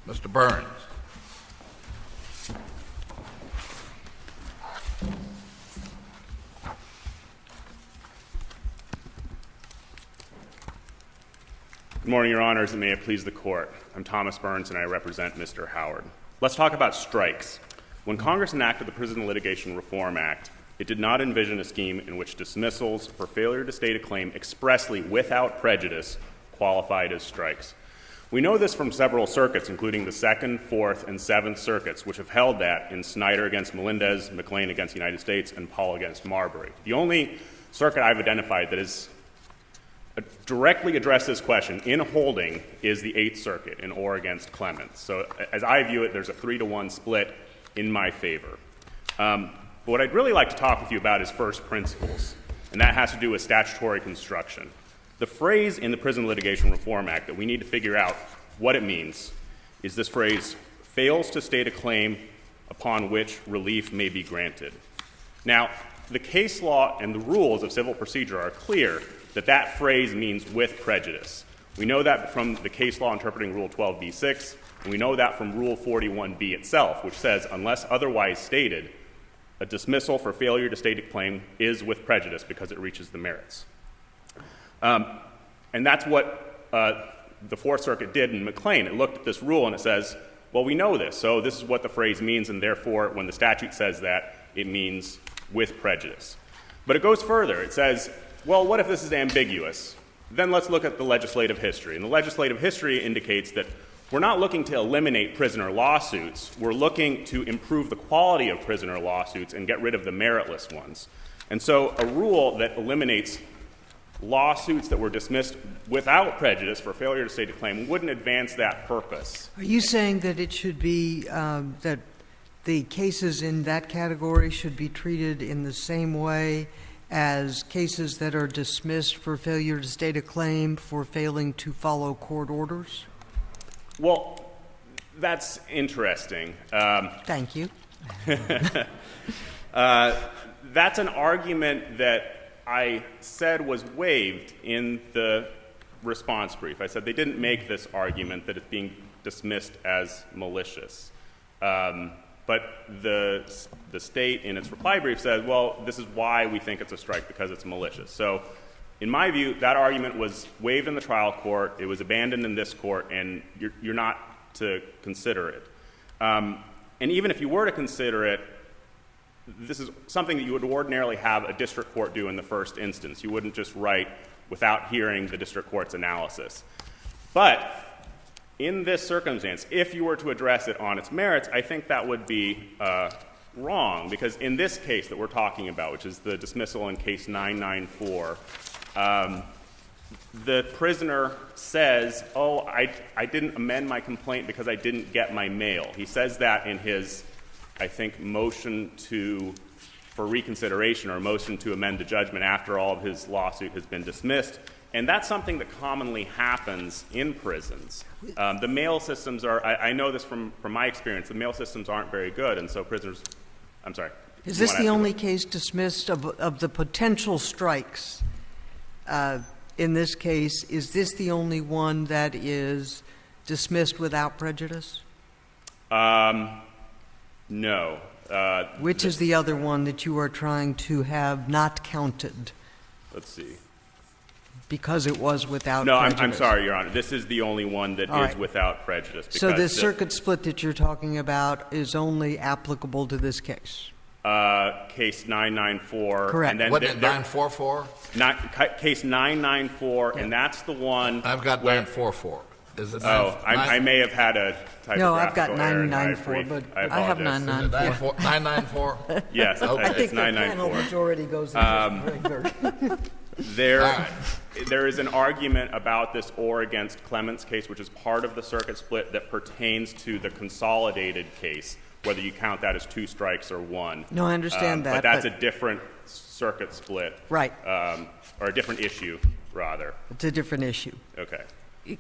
Mr. Burns. Good morning, Your Honors, and may it please the Court. I'm Thomas Burns, and I represent Mr. Howard. Let's talk about strikes. When Congress enacted the Prison Litigation Reform Act, it did not envision a scheme in which dismissals for failure to state a claim expressly without prejudice qualified as strikes. We know this from several circuits, including the Second, Fourth, and Seventh Circuits, which have held that in Snyder against Melendez, McLean against the United States, and Paul against Marbury. The only circuit I've identified that is directly addressed this question in holding is the Eighth Circuit in Orr against Clements. So as I view it, there's a 3-to-1 split in my favor. But what I'd really like to talk with you about is first principles, and that has to do with statutory construction. The phrase in the Prison Litigation Reform Act that we need to figure out what it means is this phrase, fails to state a claim upon which relief may be granted. Now, the case law and the rules of civil procedure are clear that that phrase means with prejudice. We know that from the case law interpreting Rule 12b-6, and we know that from Rule 41b itself, which says, unless otherwise stated, a dismissal for failure to state a claim is with prejudice because it reaches the merits. And that's what the Fourth Circuit did in McLean. It looked at this rule and it says, well, we know this, so this is what the phrase means, and therefore, when the statute says that, it means with prejudice. But it goes further. It says, well, what if this is ambiguous? Then let's look at the legislative history. And the legislative history indicates that we're not looking to eliminate prisoner lawsuits. We're looking to improve the quality of prisoner lawsuits and get rid of the meritless ones. And so a rule that eliminates lawsuits that were dismissed without prejudice for failure to state a claim wouldn't advance that purpose. Are you saying that it should be that the cases in that category should be treated in the same way as cases that are dismissed for failure to state a claim for failing to follow court orders? Well, that's interesting. Thank you. That's an argument that I said was waived in the response brief. I said they didn't make this argument that it's being dismissed as malicious. But the state in its reply brief said, well, this is why we think it's a strike, because it's malicious. So in my view, that argument was waived in the trial court. It was abandoned in this court, and you're not to consider it. And even if you were to consider it, this is something that you would ordinarily have a district court do in the first instance. You wouldn't just write without hearing the district court's analysis. But in this circumstance, if you were to address it on its merits, I think that would be wrong, because in this case that we're talking about, which is the dismissal in case 994, the prisoner says, oh, I didn't amend my complaint because I didn't get my mail. He says that in his, I think, motion for reconsideration or motion to amend the judgment after all of his lawsuit has been dismissed. And that's something that commonly happens in prisons. The mail systems are, I know this from my experience, the mail systems aren't very good, and so prisoners, I'm sorry. Is this the only case dismissed of the potential strikes? In this case, is this the only one that is dismissed without prejudice? No. Which is the other one that you are trying to have not counted? Let's see. Because it was without No, prejudice. I'm sorry, Your Honor. This is the only one that is without prejudice. So the circuit split that you're talking about is only applicable to this case? Case 994. Correct. And then What did 944? Case 994, and that's the one. I've got 944. Is it I may have had a typographical No, I've got error in my 994, brief. but I have apologize. 994. 994? Yes, Okay. I think it's the panel 994. majority goes in favor. There is an argument about this Orr against Clements case, which is part of the circuit split that pertains to the consolidated case, whether you count that as 2 strikes or 1. No, I understand that. But that's a different circuit split. Right. Or a different issue, rather. It's a different issue. Okay.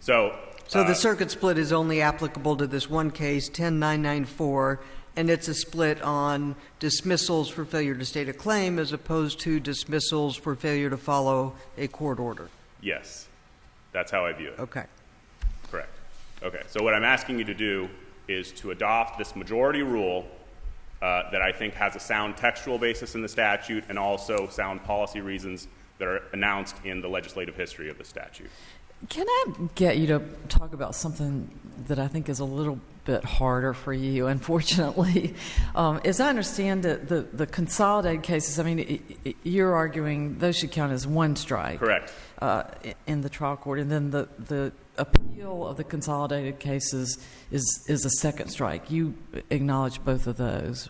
So the circuit split is only applicable to this one case, 10994, and it's a split on dismissals for failure to state a claim as opposed to dismissals for failure to follow a court order. yes, that's how I view it. Okay. Correct. Okay, so what I'm asking you to do is to adopt this majority rule that I think has a sound textual basis in the statute and also sound policy reasons that are announced in the legislative history of the statute. Can I get you to talk about something that I think is a little bit harder for you, unfortunately? As I understand it, the consolidated cases, I mean, you're arguing those should count as one strike. Correct. In the trial court, and then the appeal of the consolidated cases is a second strike. You acknowledge both of those.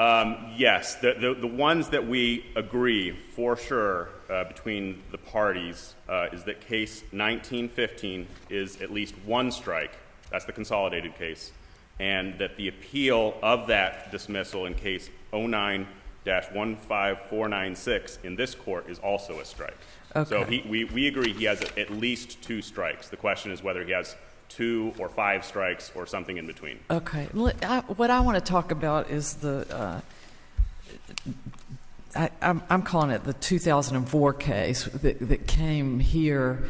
Yes. The ones that we agree for sure between the parties is that case 1915 is at least one strike. That's the consolidated case. And that the appeal of that dismissal in case 09-15496 in this court is also a strike. Okay. So we agree he has at least two strikes. The question is whether he has 2 or 5 strikes or something in between. Okay. What I want to talk about is I'm calling it the 2004 case that came here.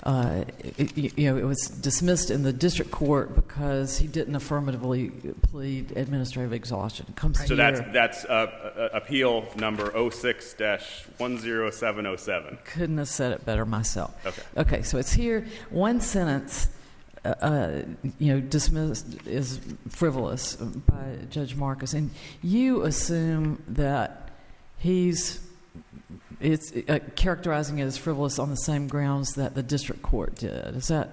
It was dismissed in the district court because he didn't affirmatively plead administrative exhaustion. So that's appeal number 06-10707. Couldn't have said it better myself. Okay. So it's here. One sentence, dismissed is frivolous by Judge Marcus, and you assume that it's characterizing it as frivolous on the same grounds that the district court did. Is that?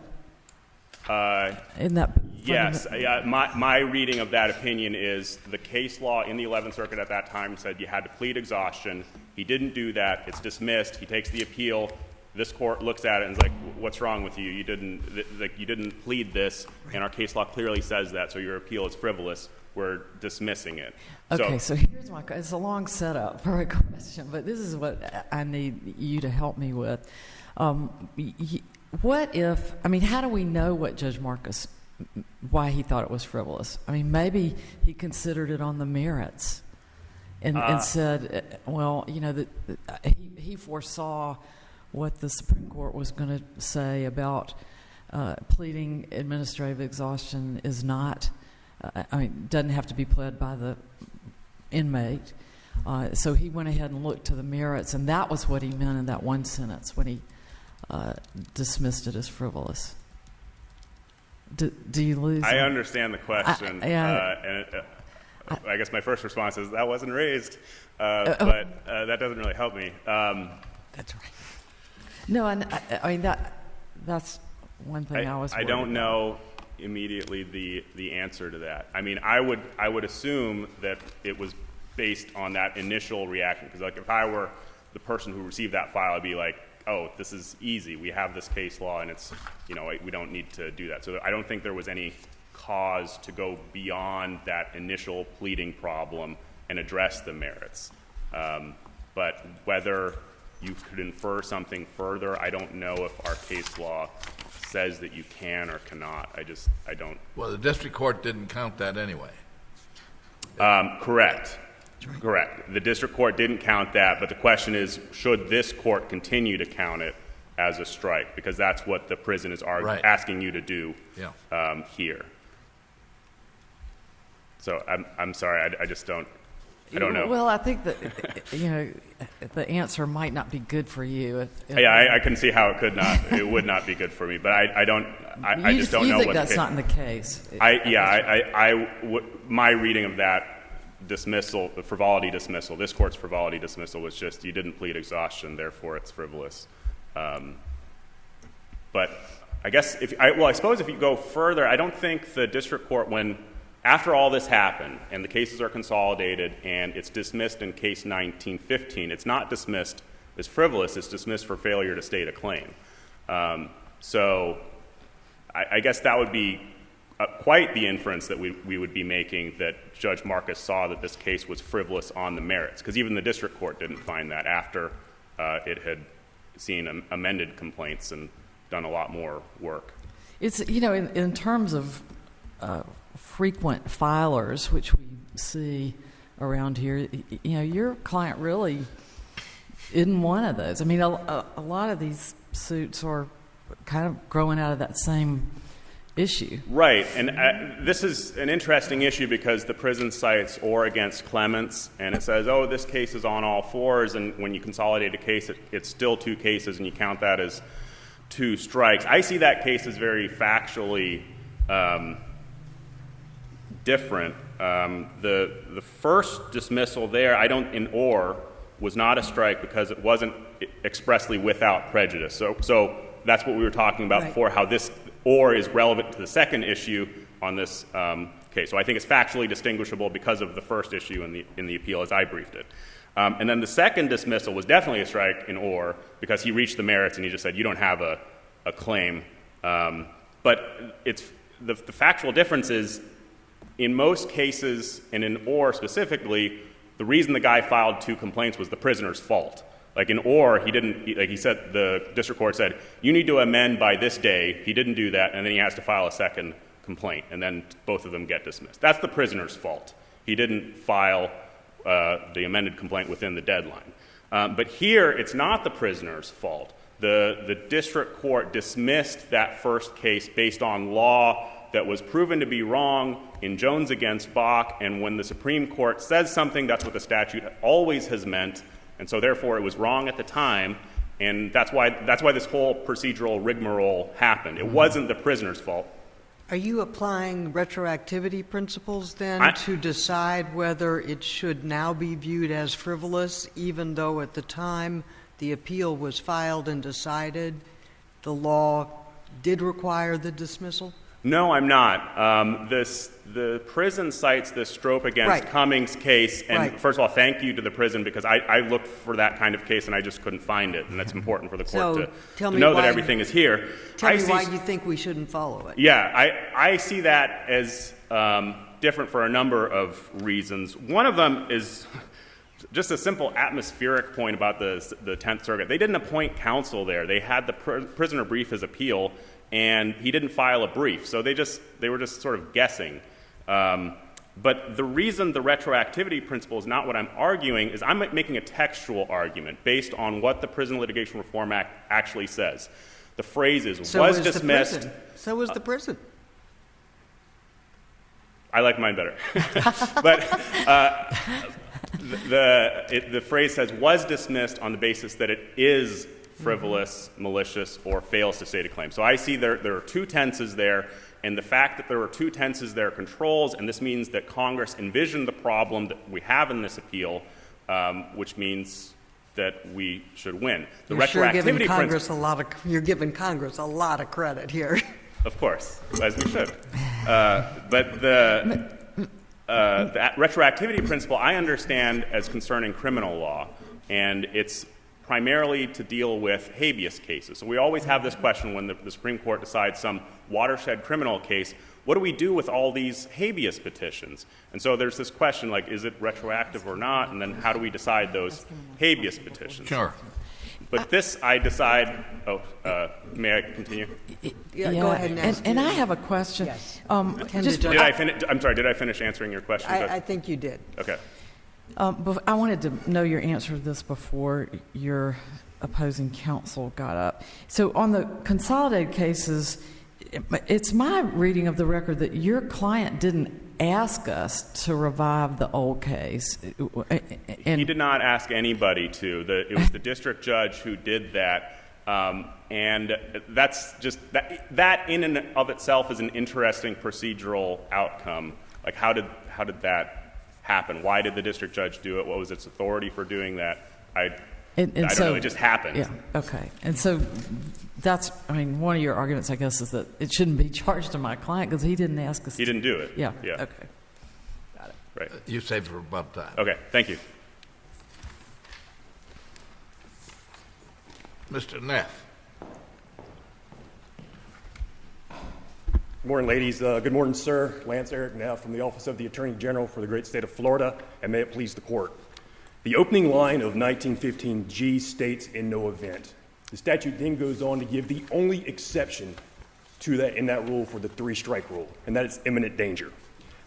Isn't that? Yes. My reading of that opinion is the case law in the 11th Circuit at that time said you had to plead exhaustion. He didn't do that. It's dismissed. He takes the appeal. This court looks at it and is like, "What's wrong with you? You didn't plead this, and our case law clearly says that. So your appeal is frivolous. We're dismissing it." Okay, so here's my question. It's a long setup for a question, but this is what I need you to help me with. What if, how do we know what Judge Marcus, why he thought it was frivolous? Maybe he considered it on the merits and said, well, that he foresaw what the Supreme Court was going to say about pleading administrative exhaustion is not, doesn't have to be pled by the inmate. So he went ahead and looked to the merits, and that was what he meant in that one sentence when he dismissed it as frivolous. Do you lose? I understand the question. I guess my first response is that wasn't raised, but that doesn't really help me. That's right. No, and that's one thing I was worried I don't about. know immediately the answer to that. I would assume that it was based on that initial reaction, because if I were the person who received that file, I'd be like, oh, this is easy. We have this case law, and it's we don't need to do that. So I don't think there was any cause to go beyond that initial pleading problem and address the merits. But whether you could infer something further, I don't know if our case law says that you can or cannot. I don't. Well, the district court didn't count that anyway. Correct. The district court didn't count that, but the question is, should this court continue to count it as a strike? Because that's what the prison is asking you to do here. So I'm sorry, I just don't. I don't know. Well, I think that the answer might not be good for you. I can see how it would not be good for me, but I don't. I just don't know. You think that's not in the case? My reading of that dismissal, the frivolity dismissal, this court's frivolity dismissal was just you didn't plead exhaustion, therefore it's frivolous. But I guess I suppose if you go further, I don't think the district court, after all this happened and the cases are consolidated and it's dismissed in case 1915, it's not dismissed as frivolous, it's dismissed for failure to state a claim. So I guess that would be quite the inference that we would be making, that Judge Marcus saw that this case was frivolous on the merits, because even the district court didn't find that after it had seen amended complaints and done a lot more work. It's, in terms of frequent filers, which we see around here, your client really isn't one of those. A lot of these suits are kind of growing out of that same issue. Right, and this is an interesting issue because the prison cites or against Clements, and it says, oh, this case is on all fours, and when you consolidate a case, it's still 2 cases, and you count that as 2 strikes. I see that case as very factually different. The first dismissal there, in or, was not a strike because it wasn't expressly without prejudice. So that's what we were talking about before, how this or is relevant to the second issue on this case. So I think it's factually distinguishable because of the first issue in the appeal as I briefed it. And then the second dismissal was definitely a strike in or because he reached the merits and he just said, you don't have a claim. But it's the factual difference is in most cases, and in or specifically, the reason the guy filed 2 complaints was the prisoner's fault. Like in or, he said, the district court said, you need to amend by this day. He didn't do that, and then he has to file a second complaint, and then both of them get dismissed. That's the prisoner's fault. He didn't file the amended complaint within the deadline. But here, it's not the prisoner's fault. The district court dismissed that first case based on law that was proven to be wrong in Jones against Bach, and when the Supreme Court says something, that's what the statute always has meant. And so, therefore, it was wrong at the time, and that's why this whole procedural rigmarole happened. It wasn't the prisoner's fault. Are you applying retroactivity principles then to decide whether it should now be viewed as frivolous, even though at the time the appeal was filed and decided the law did require the dismissal? No, I'm not. The prison cites this Strope against Cummings case, and first of all, thank you to the prison because I looked for that kind of case and I just couldn't find it, and that's important for the court to know that everything is here. Tell me why you think we shouldn't follow it. Yeah, I see that as different for a number of reasons. One of them is just a simple atmospheric point about the Tenth Circuit. They didn't appoint counsel there. They had the prisoner brief his appeal, and he didn't file a brief. So they were just sort of guessing. But the reason the retroactivity principle is not what I'm arguing is I'm making a textual argument based on what the Prison Litigation Reform Act actually says. The phrase is, was dismissed. So was the prison. I like mine better. But the phrase says, was dismissed on the basis that it is frivolous, malicious, or fails to state a claim. So I see there are 2 tenses there, and the fact that there are 2 tenses there controls, and this means that Congress envisioned the problem that we have in this appeal, which means that we should win. The retroactivity principle. You're giving Congress a lot of credit here. Of course, as we should. But the retroactivity principle I understand as concerning criminal law, and it's primarily to deal with habeas cases. So we always have this question when the Supreme Court decides some watershed criminal case, what do we do with all these habeas petitions? And so there's this question like, is it retroactive or not? And then how do we decide those habeas petitions? Sure. But this I decide, may I continue? Yeah, go ahead and ask. And I have a question. Yes. Did I finish answering your question? I think you did. Okay. I wanted to know your answer to this before your opposing counsel got up. So on the consolidated cases, it's my reading of the record that your client didn't ask us to revive the old case. He did not ask anybody to. It was the district judge who did that. And that's just that in and of itself is an interesting procedural outcome. Like how did that happen? Why did the district judge do it? What was its authority for doing that? I don't know. It just happened. Yeah. Okay. And so one of your arguments, I guess, is that it shouldn't be charged to my client because he didn't ask us. He didn't do it. Yeah. Yeah. Okay. Got it. Right. You saved for about time. Okay. Thank you. Mr. Neff. Good morning, ladies. Good morning, sir. Lance Eric Neff from the Office of the Attorney General for the great state of Florida, and may it please the court. The opening line of 1915G states, in no event. The statute then goes on to give the only exception to that in that rule for the 3-strike rule, and that is imminent danger.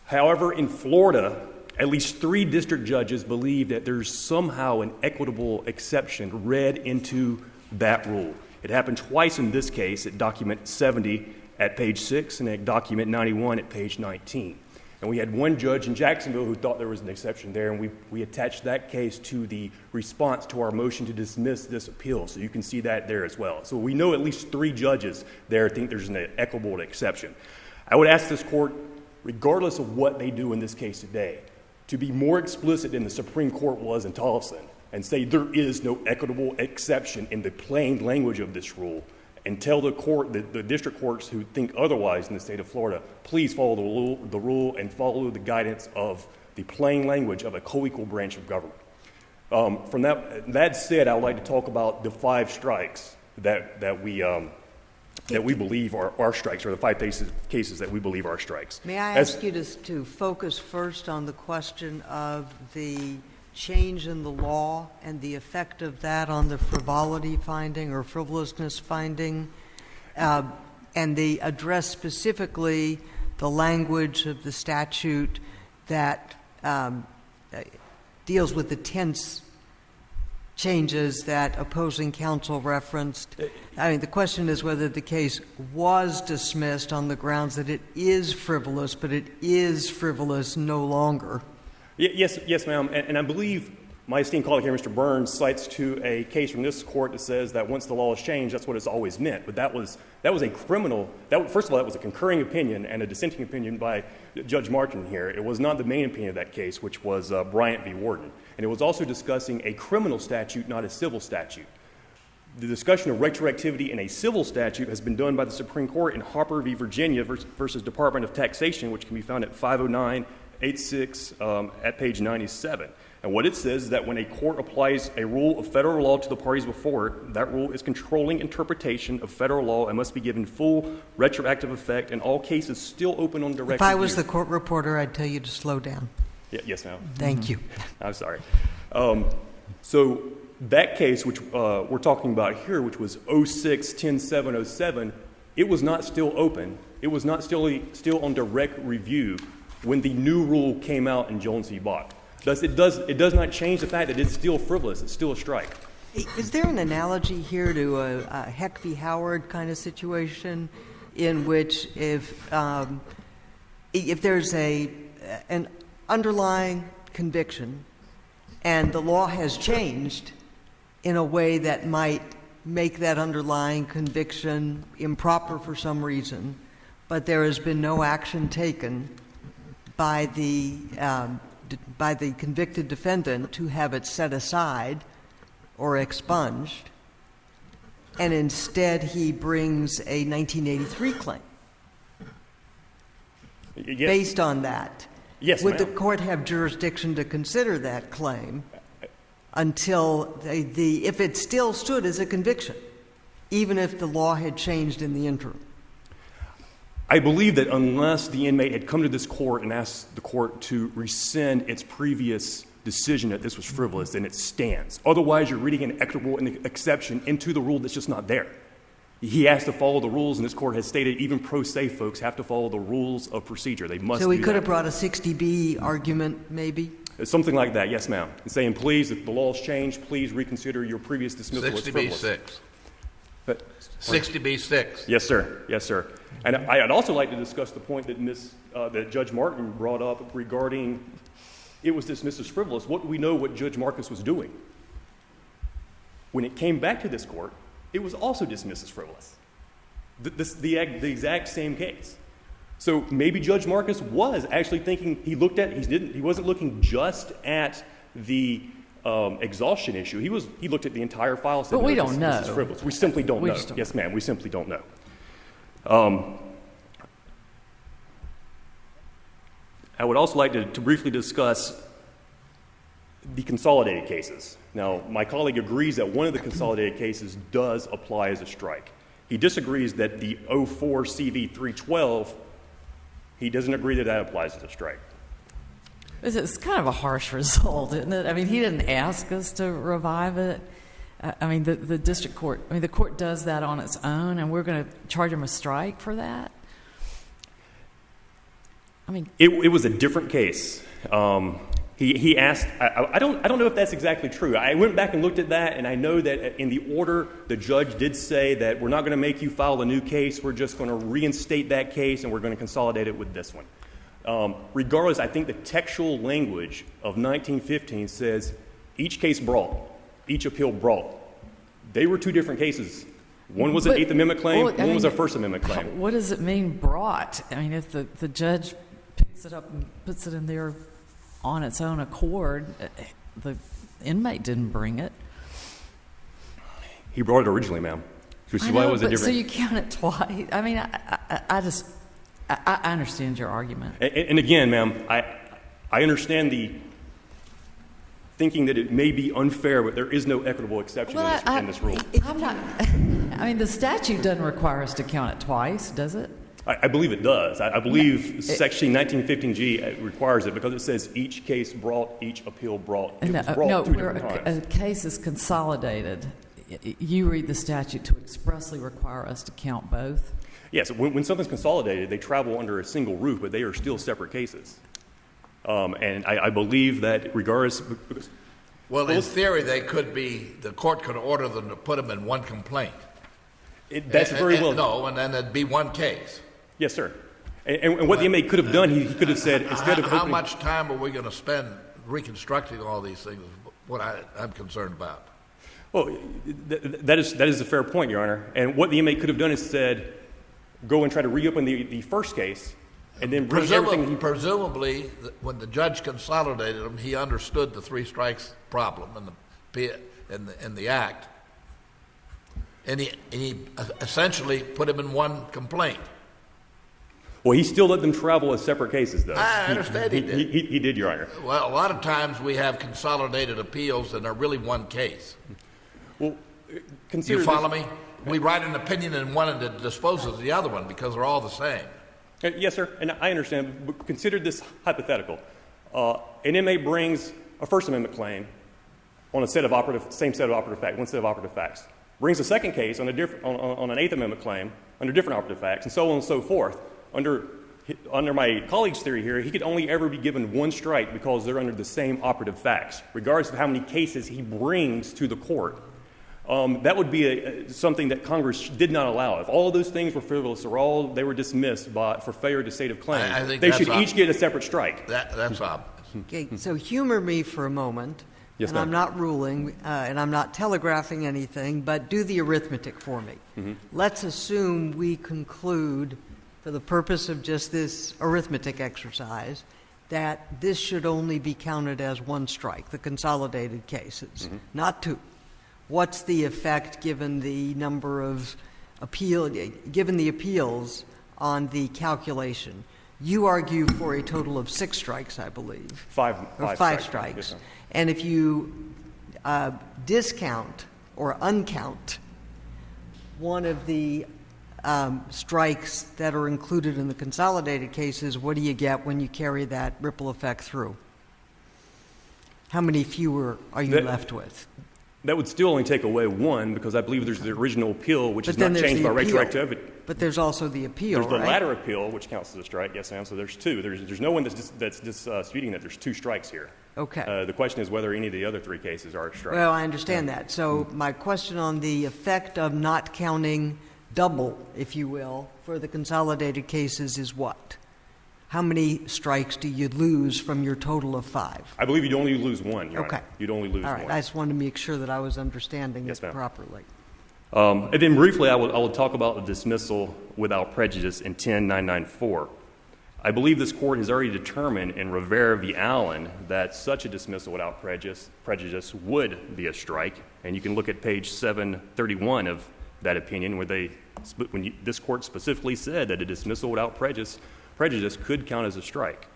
However, in Florida, at least 3 district judges believe that there's somehow an equitable exception read into that rule. It happened twice in this case at document 70 at page 6 and at document 91 at page 19. And we had one judge in Jacksonville who thought there was an exception there, and we attached that case to the response to our motion to dismiss this appeal. So you can see that there as well. So we know at least 3 judges there think there's an equitable exception. I would ask this court, regardless of what they do in this case today, to be more explicit than the Supreme Court was in Tollefson and say there is no equitable exception in the plain language of this rule, and tell the court, the district courts who think otherwise in the state of Florida, please follow the rule and follow the guidance of the plain language of a co-equal branch of government. From that said, I would like to talk about the 5 strikes that we believe are our strikes, or the 5 cases that we believe are strikes. May I ask you to focus first on the question of the change in the law and the effect of that on the frivolity finding or frivolousness finding, and they address specifically the language of the statute that deals with the tense changes that opposing counsel referenced. I mean, the question is whether the case was dismissed on the grounds that it is frivolous, but it is frivolous no longer. Yes, ma'am. And I believe my esteemed colleague here, Mr. Burns, cites to a case from this court that says that once the law is changed, that's what it's always meant. But that was a criminal. First of all, that was a concurring opinion and a dissenting opinion by Judge Martin here. It was not the main opinion of that case, which was Bryant v. Warden. And it was also discussing a criminal statute, not a civil statute. The discussion of retroactivity in a civil statute has been done by the Supreme Court in Harper v. Virginia versus Department of Taxation, which can be found at 509-86 at page 97. And what it says is that when a court applies a rule of federal law to the parties before it, that rule is controlling interpretation of federal law and must be given full retroactive effect, and all cases still open on direct If I was review. the court reporter, I'd tell you to slow down. Yes, ma'am. Thank you. I'm sorry. So that case, which we're talking about here, which was 06-10707, it was not still open. It was not still on direct review when the new rule came out in Jones v. Bach. Thus, it does not change the fact that it's still frivolous. It's still a strike. Is there an analogy here to a Heck v. Howard kind of situation in which if there's an underlying conviction and the law has changed in a way that might make that underlying conviction improper for some reason, but there has been no action taken by the convicted defendant to have it set aside or expunged, and instead he brings a 1983 claim based on that. Yes, Would the ma'am. court have jurisdiction to consider that claim until if it still stood as a conviction, even if the law had changed in the interim? I believe that unless the inmate had come to this court and asked the court to rescind its previous decision that this was frivolous, then it stands. Otherwise, you're reading an equitable exception into the rule that's just not there. He has to follow the rules, and this court has stated even pro se folks have to follow the rules of procedure. They must. So he do could that. have brought a 60B argument, maybe? Something like that, yes, ma'am. And saying, please, if the law's changed, please reconsider your previous dismissal as frivolous. 60B6. But, 60B6. yes, sir. Yes, sir. And I'd also like to discuss the point that that Judge Martin brought up regarding it was dismissed as frivolous. What do we know what Judge Marcus was doing? When it came back to this court, it was also dismissed as frivolous. The exact same case. So maybe Judge Marcus was actually thinking he wasn't looking just at the exhaustion issue. He looked at the entire file. Said, But we no, don't this is know. frivolous. We simply don't We know. just don't Yes, ma'am. We simply don't know. I would also like to briefly discuss the consolidated cases. Now, my colleague agrees that one of the consolidated cases does apply as a strike. He disagrees that the 04 CV 312, he doesn't agree that applies as a strike. It's kind of a harsh result, isn't it? I mean, he didn't ask us to revive it. I mean, the district court, the court does that on its own, and we're going to charge him a strike for that? I mean, It was a different case. He asked, I don't know if that's exactly true. I went back and looked at that, and I know that in the order, the judge did say that we're not going to make you file a new case. We're just going to reinstate that case, and we're going to consolidate it with this one. Regardless, I think the textual language of 1915 says each case brought, each appeal brought. They were two different cases. One was an Eighth Amendment claim, one was a First Amendment claim. What does it mean, brought? I mean, if the judge picks it up and puts it in there on its own accord, the inmate didn't bring it. He brought it originally, ma'am. Which is why it was a different. So you count it twice. I mean, I understand your argument. And again, ma'am, I understand the thinking that it may be unfair, but there is no equitable exception in this rule. I'm not. I mean, the statute doesn't require us to count it twice, does it? I believe it does. I believe Section 1915G requires it because it says each case brought, each appeal brought. It was brought two different times. A case is consolidated. You read the statute to expressly require us to count both? Yes. When something's consolidated, they travel under a single roof, but they are still separate cases. And I believe that regardless. Well, in theory, the court could order them to put them in one complaint. That's very well. No, and then there'd be one case. Yes, sir. And what the inmate could have done, he could have said, instead of how much time are we going to spend reconstructing all these things is what I'm concerned about. Well, that is a fair point, Your Honor. And what the inmate could have done is said, go and try to reopen the first case, and then bring everything. Presumably, when the judge consolidated them, he understood the three strikes problem and the act, and he essentially put them in one complaint. Well, he still let them travel as separate cases, though. I understand he did. He did, Your Honor. Well, a lot of times we have consolidated appeals, and they're really one case. Well, consider you follow me? We write an opinion in one and it disposes of the other one because they're all the same. Yes, sir, and I understand. But consider this hypothetical. An inmate brings a First Amendment claim on same set of operative facts, one set of operative facts. Brings a second case on an Eighth Amendment claim under different operative facts, and so on and so forth. Under my colleague's theory here, he could only ever be given one strike because they're under the same operative facts, regardless of how many cases he brings to the court. That would be something that Congress did not allow. If all of those things were frivolous or they were dismissed for failure to state of claim, they should each get a separate strike. That's obvious. Okay, so humor me for a moment. Yes, and ma'am. I'm not ruling, and I'm not telegraphing anything, but do the arithmetic for me. Mm-hmm. Let's assume we conclude, for the purpose of just this arithmetic exercise, that this should only be counted as one strike, the consolidated cases, not two. What's the effect given the number of given the appeals on the calculation? You argue for a total of 6 strikes, I believe. Five strikes. Yes, and if you discount or uncount one of the strikes that are included in the consolidated cases, what do you get when you carry that ripple effect through? How many fewer are you left with? That would still only take away one, because I believe there's the original appeal, which is not changed by retroactivity. But there's also the appeal, There's the latter appeal, which counts as a strike, yes, ma'am. So there's two. There's no one that's disputing that there's 2 strikes here. Okay. The question is whether any of the other 3 cases are a strike. Well, I understand that. So my question on the effect of not counting double, if you will, for the consolidated cases is what? How many strikes do you lose from your total of 5? I believe you'd only lose 1, Your Okay. Honor. You'd only lose 1. All right. I just wanted to make sure that I was understanding Yes, it ma'am. properly. And then briefly, I will talk about the dismissal without prejudice in 10994. I believe this court has already determined in Rivera v. Allen that such a dismissal without prejudice would be a strike. And you can look at page 731 of that opinion where this court specifically said that a dismissal without prejudice could count as a strike.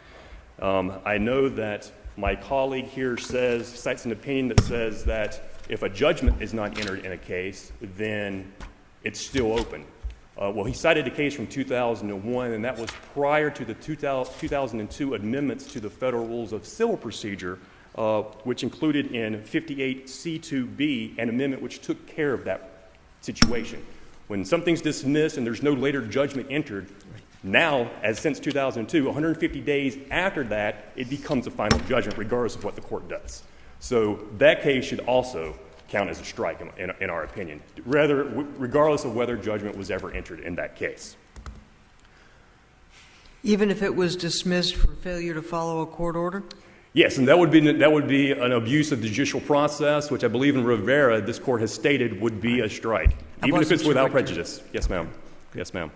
I know that my colleague here cites an opinion that says that if a judgment is not entered in a case, then it's still open. Well, he cited a case from 2001, and that was prior to the 2002 amendments to the Federal Rules of Civil Procedure, which included in 58C2B an amendment which took care of that situation. When something's dismissed and there's no later judgment entered, Now, as since 2002, 150 days after that, it becomes a final judgment regardless of what the court does. So that case should also count as a strike in our opinion, regardless of whether judgment was ever entered in that case. Even if it was dismissed for failure to follow a court order? Yes, and that would be an abuse of the judicial process, which I believe in Rivera this court has stated would be a strike, even if it's without prejudice. Yes, ma'am. Yes, ma'am.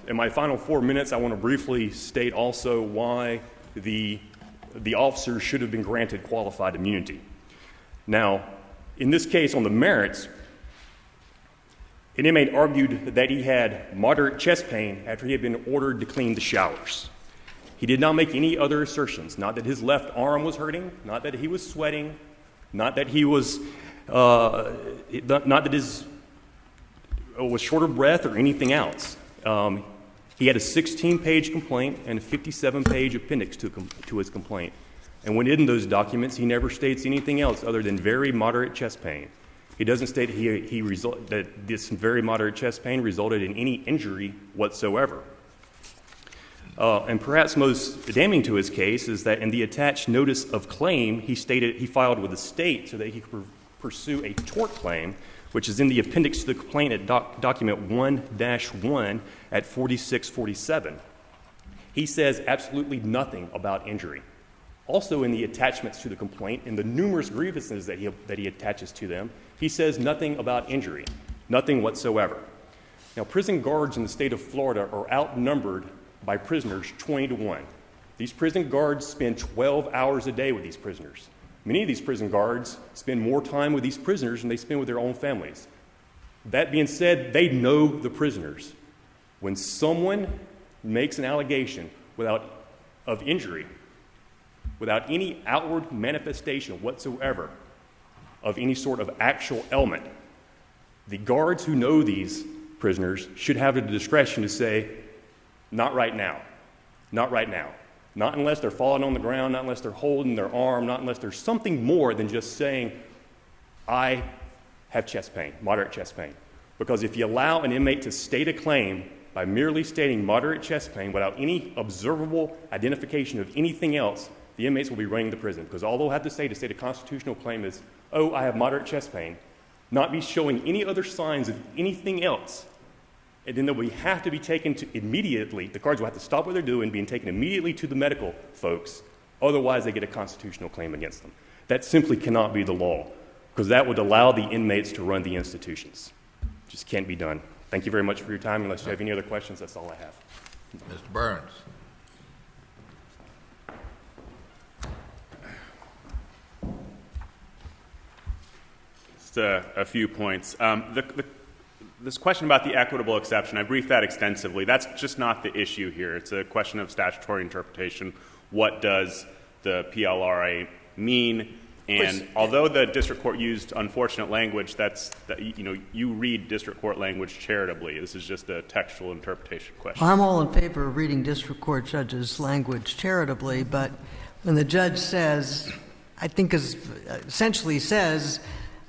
In my final 4 minutes, I want to briefly state also why the officers should have been granted qualified immunity. Now, in this case, on the merits, an inmate argued that he had moderate chest pain after he had been ordered to clean the showers. He did not make any other assertions, not that his left arm was hurting, not that he was sweating, not that he was, not that his was short of breath or anything else. He had a 16-page complaint and a 57-page appendix to his complaint. And when in those documents, he never states anything else other than very moderate chest pain. He doesn't state that this very moderate chest pain resulted in any injury whatsoever. And perhaps most damning to his case is that in the attached notice of claim, he stated he filed with the state so that he could pursue a tort claim, which is in the appendix to the complaint at document 1-1 at 4647. He says absolutely nothing about injury. Also in the attachments to the complaint, in the numerous grievances that he attaches to them, he says nothing about injury, nothing whatsoever. Now, prison guards in the state of Florida are outnumbered by prisoners 20-1. These prison guards spend 12 hours a day with these prisoners. Many of these prison guards spend more time with these prisoners than they spend with their own families. That being said, they know the prisoners. When someone makes an allegation of injury, without any outward manifestation whatsoever of any sort of actual ailment, the guards who know these prisoners should have the discretion to say, not right now, not right now. Not unless they're falling on the ground, not unless they're holding their arm, not unless there's something more than just saying, I have chest pain, moderate chest pain. Because if you allow an inmate to state a claim by merely stating moderate chest pain without any observable identification of anything else, the inmates will be running the prison. Because all they'll have to state a constitutional claim is, oh, I have moderate chest pain, not be showing any other signs of anything else. And then they'll have to be taken to immediately, the guards will have to stop what they're doing, being taken immediately to the medical folks. Otherwise, they get a constitutional claim against them. That simply cannot be the law, because that would allow the inmates to run the institutions. Just can't be done. Thank you very much for your time. Unless you have any other questions, that's all I have. Mr. Burns. Just a few points. This question about the equitable exception, I briefed that extensively. That's just not the issue here. It's a question of statutory interpretation. What does the PLRA mean? And although the district court used unfortunate language, you read district court language charitably. This is just a textual interpretation question. I'm all in favor of reading district court judges' language charitably, but when the judge says, I think essentially says,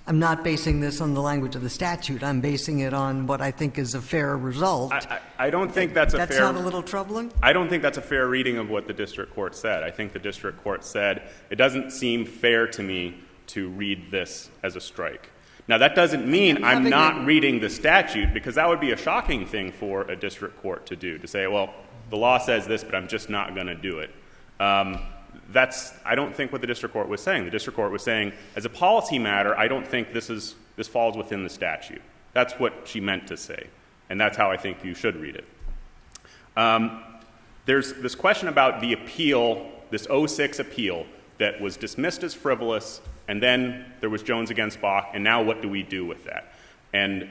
I'm not basing this on the language of the statute. I'm basing it on what I think is a fair result. I don't think that's a fair... That's not a little troubling? I don't think that's a fair reading of what the district court said. I think the district court said, it doesn't seem fair to me to read this as a strike. Now, that doesn't mean I'm not reading the statute, because that would be a shocking thing for a district court to do, to say, well, the law says this, but I'm just not going to do it. I don't think what the district court was saying. The district court was saying, as a policy matter, I don't think this falls within the statute. That's what she meant to say, and that's how I think you should read it. There's this question about the appeal, this 06 appeal that was dismissed as frivolous, and then there was Jones against Bach, and now what do we do with that? And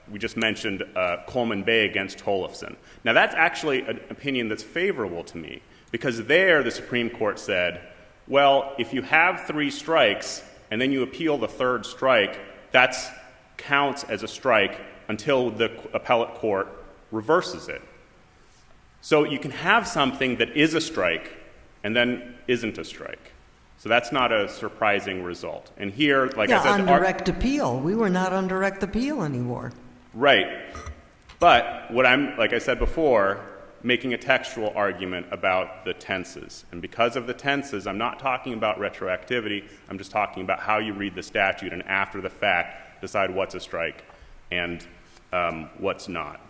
we just mentioned Coleman Bay against Tollefson. Now, that's actually an opinion that's favorable to me, because there the Supreme Court said, well, if you have 3 strikes and then you appeal the 3rd strike, that counts as a strike until the appellate court reverses it. So you can have something that is a strike and then isn't a strike. So that's not a surprising result. And here, like I said... on direct appeal. We were not on direct appeal anymore. Right. But what I'm, like I said before, making a textual argument about the tenses. And because of the tenses, I'm not talking about retroactivity. I'm just talking about how you read the statute and after the fact decide what's a strike and what's not.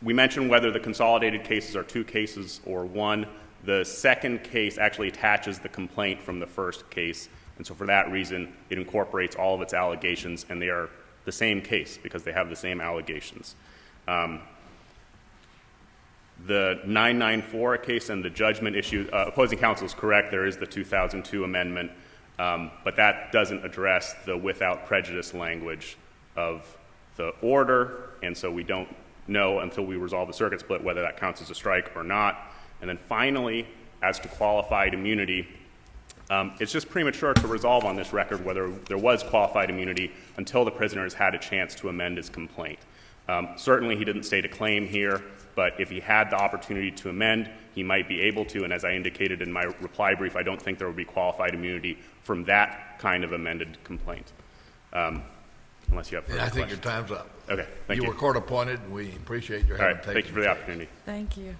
We mentioned whether the consolidated cases are 2 cases or 1. The second case actually attaches the complaint from the first case, and so for that reason, it incorporates all of its allegations, and they are the same case because they have the same allegations. The 994 case and the judgment issue, opposing counsel is correct, there is the 2002 amendment, but that doesn't address the without prejudice language of the order, and so we don't know until we resolve the circuit split whether that counts as a strike or not. And then finally, as to qualified immunity, it's just premature to resolve on this record whether there was qualified immunity until the prisoner has had a chance to amend his complaint. Certainly he didn't state a claim here, but if he had the opportunity to amend, he might be able to, and as I indicated in my reply brief, I don't think there would be qualified immunity from that kind of amended complaint. Unless you have further I think questions. your time's up. Okay, thank you. You were court appointed, and we appreciate your All having right, taken thank you for the the case. opportunity. Thank you.